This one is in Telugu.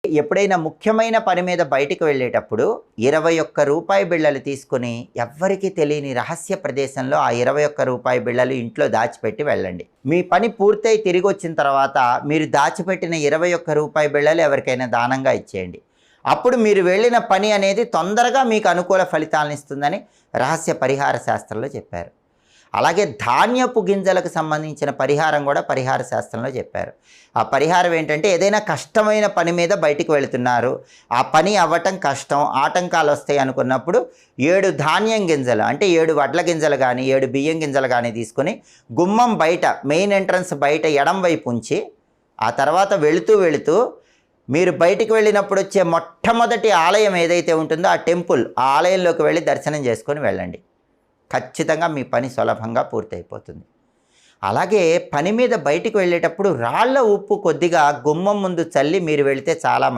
ఎప్పుడైనా ముఖ్యమైన పని మీద బయటికి వెళ్ళేటప్పుడు 21 రూపాయి బిళ్ళలు తీసుకుని ఎవ్వరికీ తెలియని రహస్య ప్రదేశంలో ఆ 21 రూపాయి బిళ్ళలు ఇంట్లో దాచిపెట్టి వెళ్ళండి. మీ పని పూర్తయి తిరిగి వచ్చిన తర్వాత మీరు దాచిపెట్టిన 21 రూపాయి బిళ్ళలు ఎవరికైనా దానంగా ఇచ్చేయండి. అప్పుడు మీరు వెళ్ళిన పని అనేది తొందరగా మీకు అనుకూల ఫలితాలను ఇస్తుందని రహస్య పరిహార శాస్త్రంలో చెప్పారు. అలాగే ధాన్యపు గింజలకు సంబంధించిన పరిహారం కూడా పరిహార శాస్త్రంలో చెప్పారు. ఆ పరిహారం ఏంటంటే, ఏదైనా కష్టమైన పని మీద బయటికి వెళుతున్నారు, ఆ పని అవ్వటం కష్టం, ఆటంకాలు వస్తాయి అనుకున్నప్పుడు 7 ధాన్యం గింజలు అంటే 7 వడ్ల గింజలు కానీ 7 బియ్యం గింజలు కానీ తీసుకొని గుమ్మం బయట మెయిన్ ఎంట్రన్స్ బయట ఎడం వైపు ఉంచి, ఆ తర్వాత వెళుతూ మీరు బయటికి వెళ్ళినప్పుడు వచ్చే మొట్టమొదటి ఆలయం ఏదైతే ఉంటుందో ఆ టెంపుల్, ఆ ఆలయంలోకి వెళ్ళి దర్శనం చేసుకొని వెళ్ళండి. ఖచ్చితంగా మీ పని సులభంగా పూర్తయిపోతుంది. అలాగే పని మీద బయటికి వెళ్ళేటప్పుడు రాళ్ళ ఉప్పు కొద్దిగా గుమ్మం ముందు చల్లి మీరు వెళితే చాలా మంచిది.